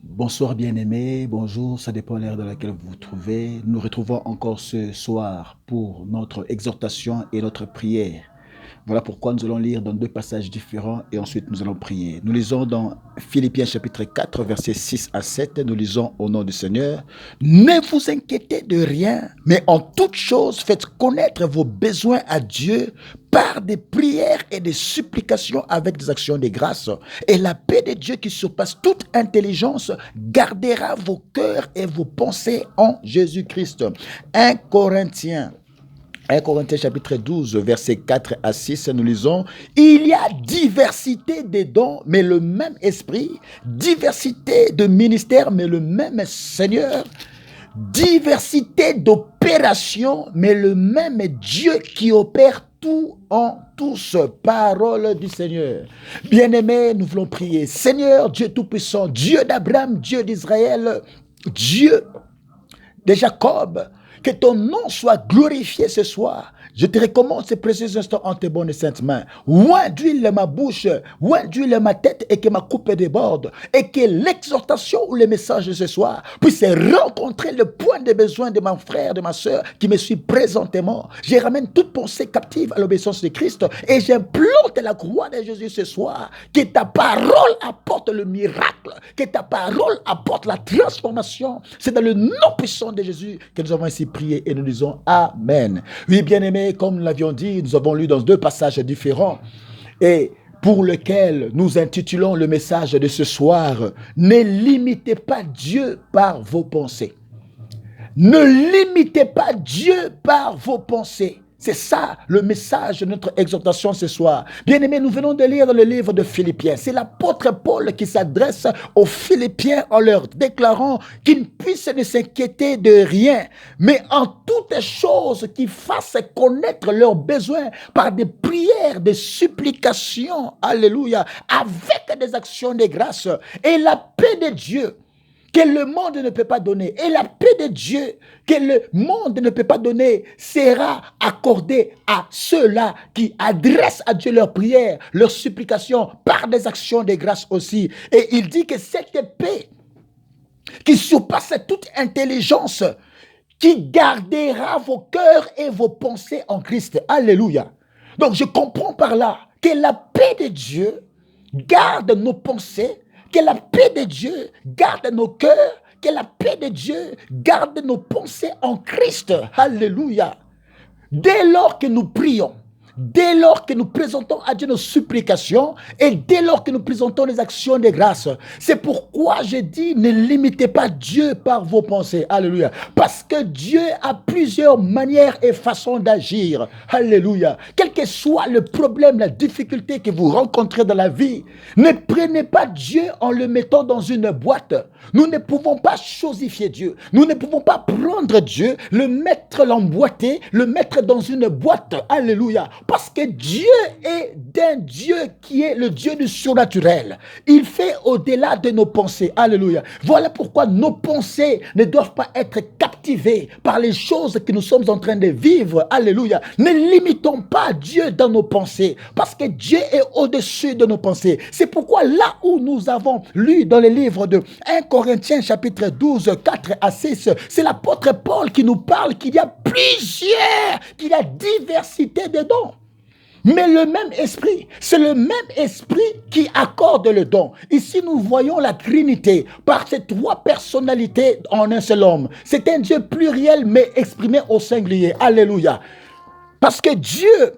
Bonsoir bien-aimés, bonjour, ça dépend de l'ère dans laquelle vous vous trouvez. Nous nous retrouvons encore ce soir pour notre exhortation et notre prière. Voilà pourquoi nous allons lire dans deux passages différents et ensuite nous allons prier. Nous lisons dans Philippiens chapitre 4, versets 6 à 7. Nous lisons au nom du Seigneur. Ne vous inquiétez de rien, mais en toute chose faites connaître vos besoins à Dieu par des prières et des supplications avec des actions de grâce. Et la paix de Dieu qui surpasse toute intelligence gardera vos cœurs et vos pensées en Jésus-Christ. 1 Corinthiens 1 Corinthiens chapitre 12, versets 4 à 6, nous lisons, il y a diversité de dons, mais le même esprit, diversité de ministères, mais le même Seigneur, diversité d'opérations, mais le même Dieu qui opère tout en tous. Parole du Seigneur. Bien-aimés, nous voulons prier. Seigneur, Dieu Tout-Puissant, Dieu d'Abraham, Dieu d'Israël, Dieu de Jacob, que ton nom soit glorifié ce soir. Je te recommande ces précieux instants en tes bonnes et saintes mains. Oint d'huile ma bouche, oint d'huile ma tête et que ma coupe déborde. Et que l'exhortation ou le message de ce soir puisse rencontrer le point de besoin de mon frère, de ma soeur qui me suit présentement. Je ramène toute pensée captive à l'obéissance de Christ et j'implante la croix de Jésus ce soir. Que ta parole apporte le miracle, que ta parole apporte la transformation. C'est dans le nom puissant de Jésus que nous avons ainsi prié et nous disons Amen. Oui, bien-aimés, comme nous l'avions dit, nous avons lu dans deux passages différents et pour lequel nous intitulons le message de ce soir, ne limitez pas Dieu par vos pensées. Ne limitez pas Dieu par vos pensées. C'est ça le message de notre exhortation ce soir. Bien-aimés, nous venons de lire le livre de Philippiens. C'est l'apôtre Paul qui s'adresse aux Philippiens en leur déclarant qu'ils puissent ne s'inquiéter de rien, mais en toutes choses qu'ils fassent connaître leurs besoins par des prières, des supplications, alléluia, avec des actions de grâce. Et la paix de Dieu, que le monde ne peut pas donner, et la paix de Dieu que le monde ne peut pas donner sera accordée à ceux-là qui adressent à Dieu leurs prières, leurs supplications par des actions de grâce aussi. Et il dit que cette paix qui surpasse toute intelligence, qui gardera vos cœurs et vos pensées en Christ. Alléluia. Donc je comprends par là que la paix de Dieu garde nos pensées, que la paix de Dieu garde nos cœurs, que la paix de Dieu garde nos pensées en Christ. Alléluia. Dès lors que nous prions, dès lors que nous présentons à Dieu nos supplications et dès lors que nous présentons les actions de grâce, c'est pourquoi je dis ne limitez pas Dieu par vos pensées. Alléluia. Parce que Dieu a plusieurs manières et façons d'agir. Alléluia. Quel que soit le problème, la difficulté que vous rencontrez dans la vie, ne prenez pas Dieu en le mettant dans une boîte. Nous ne pouvons pas chosifier Dieu. Nous ne pouvons pas prendre Dieu, le mettre, l'emboîter, le mettre dans une boîte. Alléluia. Parce que Dieu est d'un Dieu qui est le Dieu du surnaturel. Il fait au-delà de nos pensées. Alléluia. Voilà pourquoi nos pensées ne doivent pas être captivées par les choses que nous sommes en train de vivre. Alléluia. Ne limitons pas Dieu dans nos pensées. Parce que Dieu est au-dessus de nos pensées. C'est pourquoi là où nous avons lu dans le livre de 1 Corinthiens chapitre 12, 4 à 6, c'est l'apôtre Paul qui nous parle qu'il y a qu'il y a diversité de dons. Mais le même esprit, c'est le même esprit qui accorde le don. Ici, nous voyons la Trinité par ces trois personnalités en un seul homme. C'est un Dieu pluriel mais exprimé au singulier. Alléluia. Parce que Dieu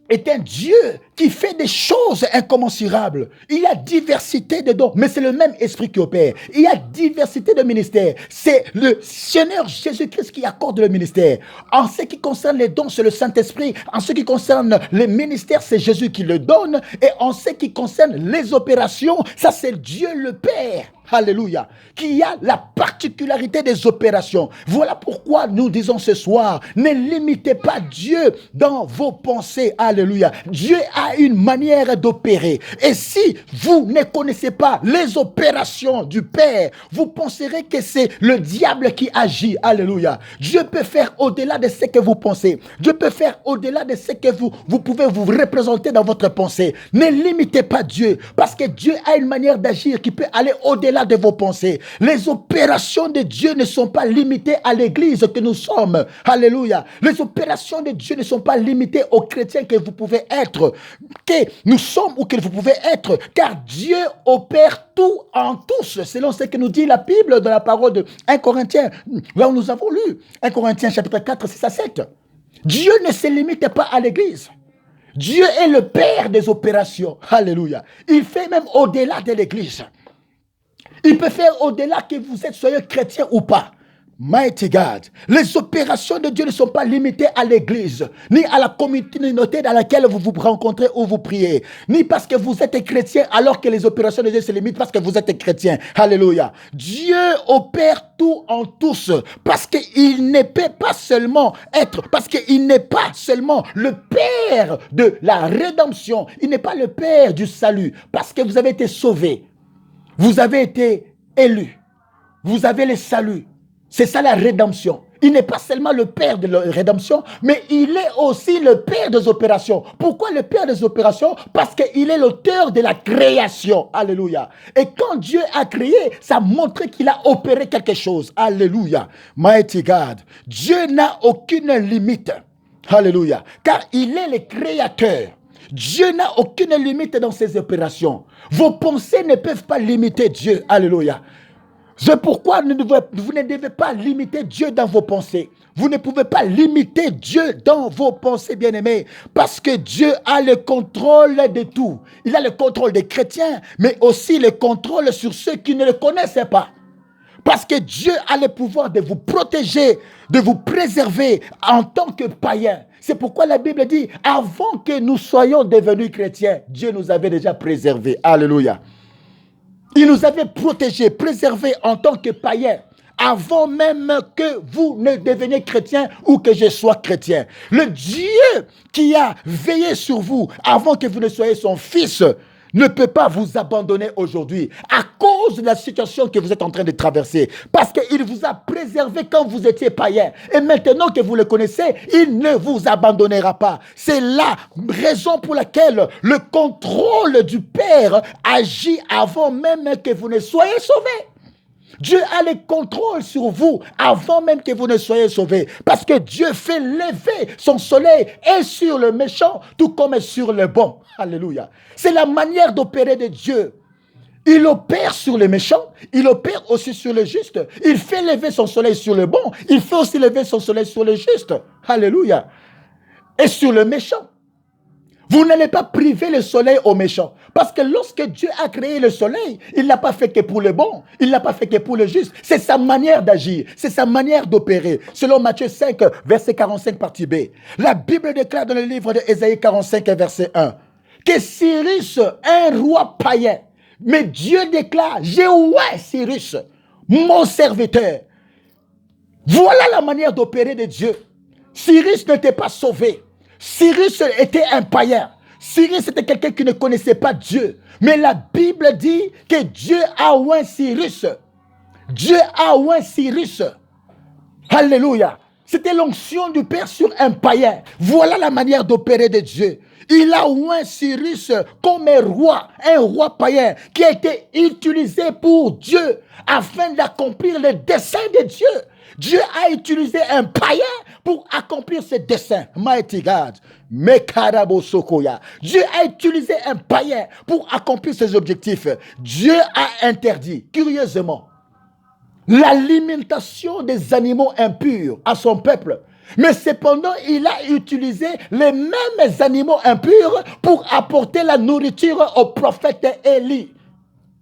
est un Dieu qui fait des choses incommensurables. Il y a diversité de dons, mais c'est le même esprit qui opère. Il y a diversité de ministères. C'est le Seigneur Jésus-Christ qui accorde le ministère. En ce qui concerne les dons, c'est le Saint-Esprit. En ce qui concerne les ministères, c'est Jésus qui le donne. Et en ce qui concerne les opérations, ça c'est Dieu le Père. Alléluia, qui a la particularité des opérations. Voilà pourquoi nous disons ce soir, ne limitez pas Dieu dans vos pensées. Alléluia. Dieu a a une manière d'opérer. Et si vous ne connaissez pas les opérations du Père, vous penserez que c'est le diable qui agit. Alléluia. Dieu peut faire au-delà de ce que vous pensez. Dieu peut faire au-delà de ce que vous pouvez vous représenter dans votre pensée. Ne limitez pas Dieu, parce que Dieu a une manière d'agir qui peut aller au-delà de vos pensées. Les opérations de Dieu ne sont pas limitées à l'église que nous sommes. Alléluia. Les opérations de Dieu ne sont pas limitées aux chrétiens que vous pouvez être, que nous sommes ou que vous pouvez être, car Dieu opère tout en tous, selon ce que nous dit la Bible dans la parole de 1 Corinthiens, là où nous avons lu 1 Corinthiens chapitre 4, 6 à 7. Dieu ne se limite pas à l'église. Dieu est le Père des opérations. Alléluia. Il fait même au-delà de l'église. Il peut faire au-delà que vous soyez chrétien ou pas. Mighty God. Les opérations de Dieu ne sont pas limitées à l'église, ni à la communauté dans laquelle vous vous rencontrez ou vous priez, ni parce que vous êtes chrétien alors que les opérations de Dieu se limitent parce que vous êtes chrétien. Alléluia. Dieu opère tout en tous parce qu'il ne peut pas seulement être, parce qu'il n'est pas seulement le Père de la rédemption, il n'est pas le Père du salut, parce que vous avez été sauvés, vous avez été élus, vous avez le salut. C'est ça la rédemption. Il n'est pas seulement le Père de la rédemption, mais il est aussi le Père des opérations. Pourquoi le Père des opérations? Parce qu'il est l'auteur de la création. Alléluia. Et quand Dieu a créé, ça montre qu'il a opéré quelque chose. Alléluia. Mighty God. Dieu n'a aucune limite. Alléluia. Car il est le créateur. Dieu n'a aucune limite dans ses opérations. Vos pensées ne peuvent pas limiter Dieu. Alléluia. C'est pourquoi vous ne devez pas limiter Dieu dans vos pensées. Vous ne pouvez pas limiter Dieu dans vos pensées, bien-aimés, parce que Dieu a le contrôle de tout. Il a le contrôle des chrétiens, mais aussi le contrôle sur ceux qui ne le connaissaient pas. Parce que Dieu a le pouvoir de vous protéger, de vous préserver en tant que païens. C'est pourquoi la Bible dit, avant que nous soyons devenus chrétiens, Dieu nous avait déjà préservés. Alléluia. Il nous avait protégés, préservés en tant que païens, avant même que vous ne deveniez chrétiens ou que je sois chrétien. Le Dieu qui a veillé sur vous avant que vous ne soyez son fils ne peut pas vous abandonner aujourd'hui à cause de la situation que vous êtes en train de traverser. Parce qu'il vous a préservé quand vous étiez païen. Et maintenant que vous le connaissez, il ne vous abandonnera pas. C'est la raison pour laquelle le contrôle du Père agit avant même que vous ne soyez sauvés. Dieu a le contrôle sur vous avant même que vous ne soyez sauvés. Parce que Dieu fait lever son soleil et sur le méchant, tout comme sur le bon. Alléluia. C'est la manière d'opérer de Dieu. Il opère sur les méchants, il opère aussi sur le juste. Il fait lever son soleil sur le bon, il fait aussi lever son soleil sur le juste. Alléluia. Et sur le méchant. Vous n'allez pas priver le soleil aux méchants. Parce que lorsque Dieu a créé le soleil, il ne l'a pas fait que pour le bon. Il ne l'a pas fait que pour le juste. C'est sa manière d'agir. C'est sa manière d'opérer. Selon Matthieu 5, verset 45, partie B. La Bible déclare dans le livre d'Ésaïe 45, verset 1, que Cyrus, un roi païen, mais Dieu déclare, j'ai oué Cyrus, mon serviteur. Voilà la manière d'opérer de Dieu. Cyrus n'était pas sauvé. Cyrus était un païen. Cyrus était quelqu'un qui ne connaissait pas Dieu. Mais la Bible dit que Dieu a oint Cyrus. Dieu a oint Cyrus. Alléluia. C'était l'onction du Père sur un païen. Voilà la manière d'opérer de Dieu. Il a oint Cyrus comme un roi païen qui a été utilisé pour Dieu afin d'accomplir le dessein de Dieu. Dieu a utilisé un païen pour accomplir ses desseins. Mighty God. Dieu a utilisé un païen pour accomplir ses objectifs. Dieu a interdit, curieusement, l'alimentation des animaux impurs à son peuple. Mais cependant, il a utilisé les mêmes animaux impurs pour apporter la nourriture au prophète Élie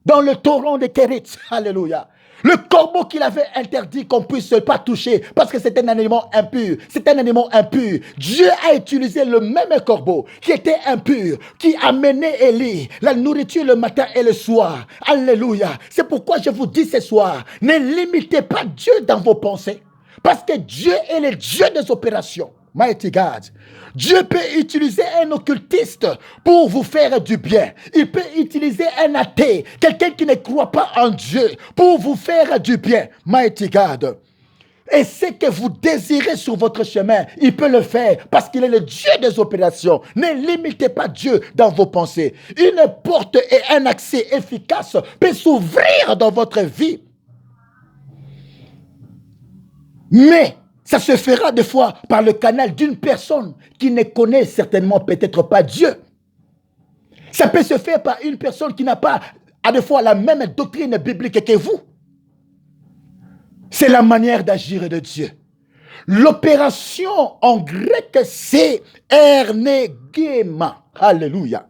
dans le torrent de Kérit. Alléluia. Le corbeau qu'il avait interdit qu'on ne puisse pas toucher parce que c'était un animal impur. C'est un animal impur. Dieu a utilisé le même corbeau qui était impur, qui amenait Élie la nourriture le matin et le soir. Alléluia. C'est pourquoi je vous dis ce soir, ne limitez pas Dieu dans vos pensées. Parce que Dieu est le Dieu des opérations. Mighty God. Dieu peut utiliser un occultiste pour vous faire du bien. Il peut utiliser un athée, quelqu'un qui ne croit pas en Dieu, pour vous faire du bien. Mighty God. Et ce que vous désirez sur votre chemin, il peut le faire parce qu'il est le Dieu des opérations. Ne limitez pas Dieu dans vos pensées. Une porte et un accès efficace peut s'ouvrir dans votre vie. Mais ça se fera des fois par le canal d'une personne qui ne connaît certainement peut-être pas Dieu. Ça peut se faire par une personne qui n'a pas à des fois la même doctrine biblique que vous. C'est la manière d'agir de Dieu. L'opération en grec, c'est ernegema. Alléluia.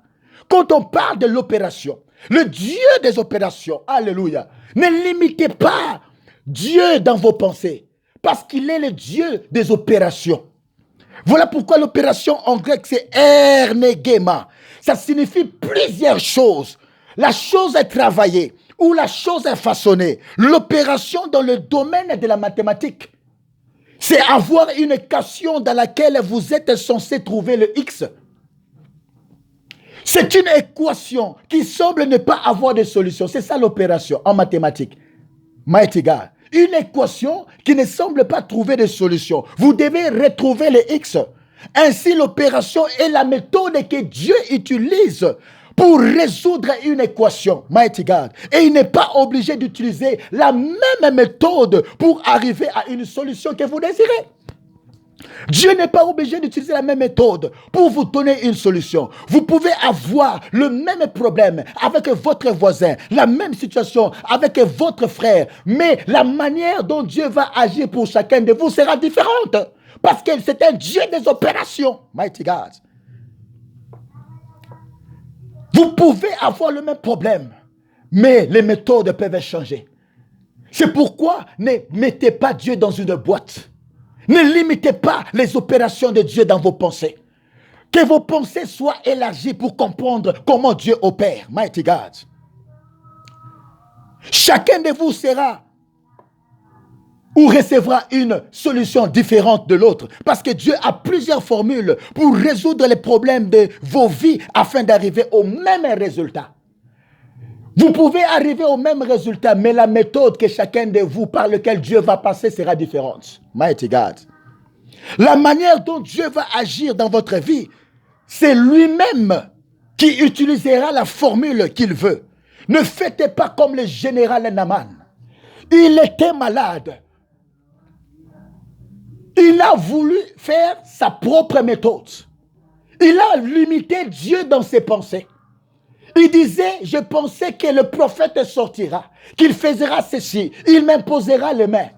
Quand on parle de l'opération, le Dieu des opérations, alléluia, ne limitez pas Dieu dans vos pensées, parce qu'il est le Dieu des opérations. Voilà pourquoi l'opération en grec, c'est ernegema. Ça signifie plusieurs choses. La chose est travaillée ou la chose est façonnée. L'opération dans le domaine de la mathématique, c'est avoir une équation dans laquelle vous êtes censé trouver le X. C'est une équation qui semble ne pas avoir de solution. C'est ça l'opération en mathématiques. Mighty God. Une équation qui ne semble pas trouver de solution. Vous devez retrouver le X. Ainsi, l'opération est la méthode que Dieu utilise pour résoudre une équation. Mighty God. Et il n'est pas obligé d'utiliser la même méthode pour arriver à une solution que vous désirez. Dieu n'est pas obligé d'utiliser la même méthode pour vous donner une solution. Vous pouvez avoir le même problème avec votre voisin, la même situation avec votre frère, mais la manière dont Dieu va agir pour chacun de vous sera différente. Parce que c'est un Dieu des opérations. Mighty God. Vous pouvez avoir le même problème, mais les méthodes peuvent changer. C'est pourquoi ne mettez pas Dieu dans une boîte. Ne limitez pas les opérations de Dieu dans vos pensées. Que vos pensées soient élargies pour comprendre comment Dieu opère. Mighty God. Chacun de vous sera ou recevra une solution différente de l'autre. Parce que Dieu a plusieurs formules pour résoudre les problèmes de vos vies afin d'arriver au même résultat. Vous pouvez arriver au même résultat, mais la méthode que chacun de vous par laquelle Dieu va passer sera différente. Mighty God. La manière dont Dieu va agir dans votre vie, c'est lui-même qui utilisera la formule qu'il veut. Ne faites pas comme le général Naaman. Il était malade. Il a voulu faire sa propre méthode. Il a limité Dieu dans ses pensées. Il disait, je pensais que le prophète sortira, qu'il fera ceci, il m'imposera les mains.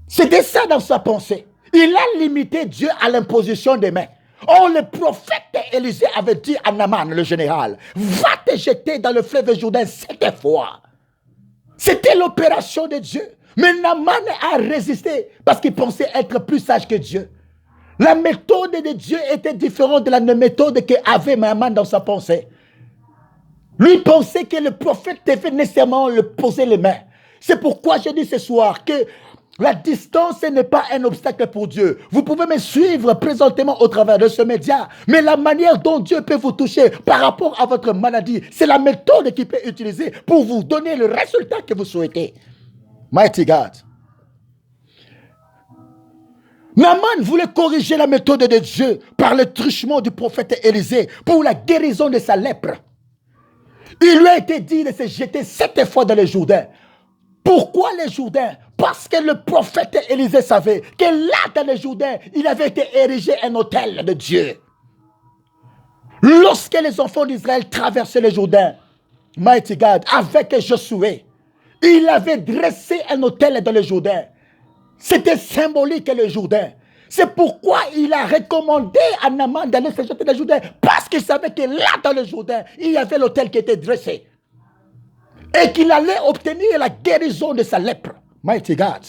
C'était ça dans sa pensée. Il a limité Dieu à l'imposition des mains. Oh, le prophète Élisée avait dit à Naaman, le général, va te jeter dans le fleuve Jourdain 7 fois. C'était l'opération de Dieu. Mais Naaman a résisté parce qu'il pensait être plus sage que Dieu. La méthode de Dieu était différente de la méthode qu'avait Naaman dans sa pensée. Lui pensait que le prophète devait nécessairement le poser les mains. C'est pourquoi je dis ce soir que la distance n'est pas un obstacle pour Dieu. Vous pouvez me suivre présentement au travers de ce média, mais la manière dont Dieu peut vous toucher par rapport à votre maladie, c'est la méthode qu'il peut utiliser pour vous donner le résultat que vous souhaitez. Mighty God. Naaman voulait corriger la méthode de Dieu par le truchement du prophète Élisée pour la guérison de sa lèpre. Il lui a été dit de se jeter 7 fois dans le Jourdain. Pourquoi le Jourdain? Parce que le prophète Élisée savait que là dans le Jourdain, il avait été érigé un autel de Dieu. Lorsque les enfants d'Israël traversaient le Jourdain, Mighty God, avec Josué, il avait dressé un autel dans le Jourdain. C'était symbolique le Jourdain. C'est pourquoi il a recommandé à Naaman d'aller se jeter dans le Jourdain. Parce qu'il savait que là dans le Jourdain, il y avait l'autel qui était dressé. Et qu'il allait obtenir la guérison de sa lèpre. Mighty God.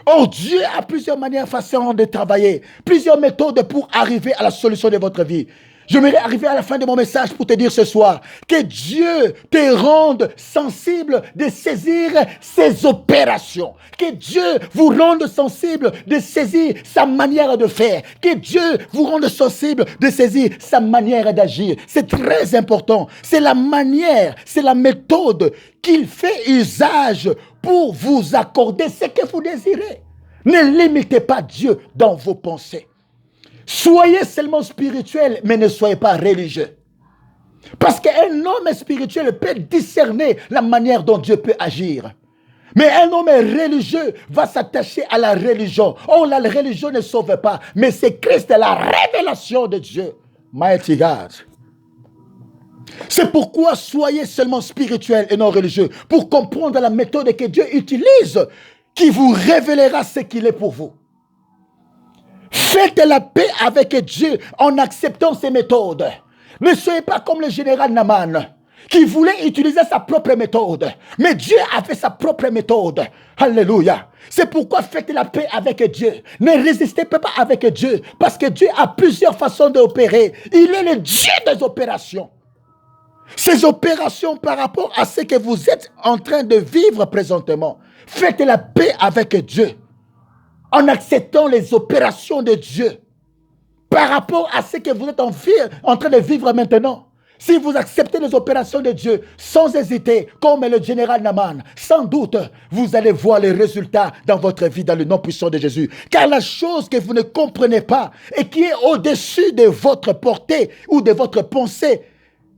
Oh, Dieu a plusieurs manières, façons de travailler. Plusieurs méthodes pour arriver à la solution de votre vie. J'aimerais arriver à la fin de mon message pour te dire ce soir que Dieu te rende sensible de saisir ses opérations. Que Dieu vous rende sensible de saisir sa manière de faire. Que Dieu vous rende sensible de saisir sa manière d'agir. C'est très important. C'est la manière, c'est la méthode qu'il fait usage pour vous accorder ce que vous désirez. Ne limitez pas Dieu dans vos pensées. Soyez seulement spirituel, mais ne soyez pas religieux. Parce qu'un homme spirituel peut discerner la manière dont Dieu peut agir. Mais un homme religieux va s'attacher à la religion. Oh, la religion ne sauve pas, mais c'est Christ, la révélation de Dieu. Mighty God. C'est pourquoi soyez seulement spirituel et non religieux, pour comprendre la méthode que Dieu utilise, qui vous révélera ce qu'il est pour vous. Faites la paix avec Dieu en acceptant ses méthodes. Ne soyez pas comme le général Naaman, qui voulait utiliser sa propre méthode. Mais Dieu a fait sa propre méthode. Alléluia. C'est pourquoi faites la paix avec Dieu. Ne résistez pas avec Dieu, parce que Dieu a plusieurs façons d'opérer. Il est le Dieu des opérations. Ces opérations par rapport à ce que vous êtes en train de vivre présentement. Faites la paix avec Dieu en acceptant les opérations de Dieu par rapport à ce que vous êtes en train de vivre maintenant. Si vous acceptez les opérations de Dieu sans hésiter, comme le général Naaman, sans doute, vous allez voir les résultats dans votre vie dans le nom puissant de Jésus. Car la chose que vous ne comprenez pas et qui est au-dessus de votre portée ou de votre pensée,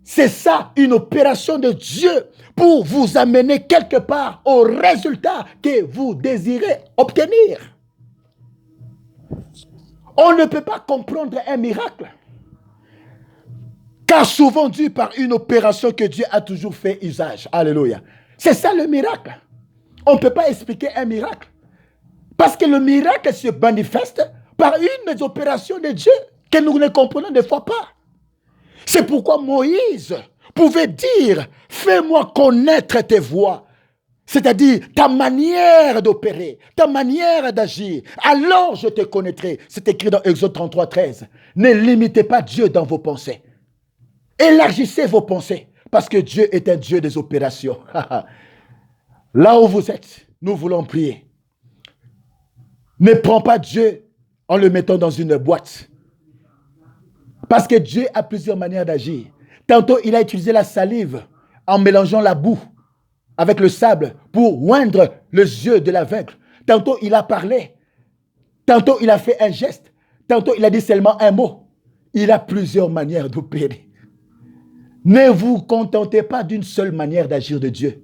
c'est ça, une opération de Dieu pour vous amener quelque part au résultat que vous désirez obtenir. On ne peut pas comprendre un miracle, car souvent dû par une opération que Dieu a toujours fait usage. Alléluia. C'est ça le miracle. On ne peut pas expliquer un miracle, parce que le miracle se manifeste par une des opérations de Dieu que nous ne comprenons des fois pas. C'est pourquoi Moïse pouvait dire « Fais-moi connaître tes voies ». C'est-à-dire ta manière d'opérer, ta manière d'agir. Alors je te connaîtrai. C'est écrit dans Exode 33, 13. Ne limitez pas Dieu dans vos pensées. Élargissez vos pensées. Parce que Dieu est un Dieu des opérations. Là où vous êtes, nous voulons prier. Ne prends pas Dieu en le mettant dans une boîte. Parce que Dieu a plusieurs manières d'agir. Tantôt, il a utilisé la salive en mélangeant la boue avec le sable pour oindre les yeux de l'aveugle. Tantôt, il a parlé. Tantôt, il a fait un geste. Tantôt, il a dit seulement un mot. Il a plusieurs manières d'opérer. Ne vous contentez pas d'une seule manière d'agir de Dieu.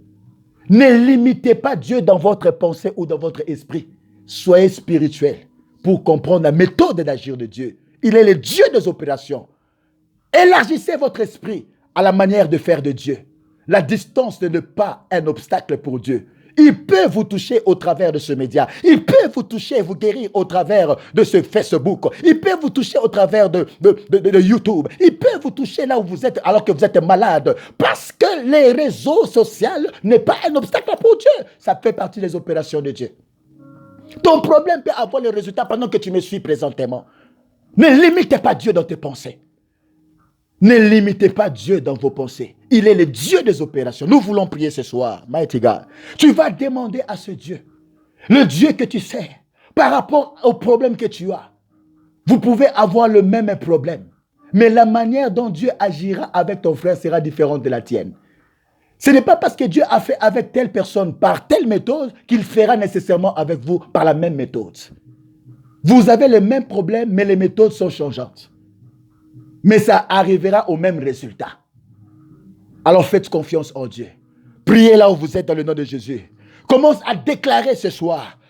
Ne limitez pas Dieu dans votre pensée ou dans votre esprit. Soyez spirituel pour comprendre la méthode d'agir de Dieu. Il est le Dieu des opérations. Élargissez votre esprit à la manière de faire de Dieu. La distance n'est pas un obstacle pour Dieu. Il peut vous toucher au travers de ce média. Il peut vous toucher et vous guérir au travers de ce Facebook. Il peut vous toucher au travers de YouTube. Il peut vous toucher là où vous êtes alors que vous êtes malade. Parce que les réseaux sociaux n'est pas un obstacle pour Dieu. Ça fait partie des opérations de Dieu. Ton problème peut avoir le résultat pendant que tu me suis présentement. Ne limitez pas Dieu dans tes pensées. Ne limitez pas Dieu dans vos pensées. Il est le Dieu des opérations. Nous voulons prier ce soir, Mighty God. Tu vas demander à ce Dieu, le Dieu que tu sais, par rapport au problème que tu as. Vous pouvez avoir le même problème, mais la manière dont Dieu agira avec ton frère sera différente de la tienne. Ce n'est pas parce que Dieu a fait avec telle personne par telle méthode qu'il fera nécessairement avec vous par la même méthode. Vous avez le même problème, mais les méthodes sont changeantes. Mais ça arrivera au même résultat. Alors faites confiance en Dieu. Priez là où vous êtes dans le nom de Jésus. Commence à déclarer ce soir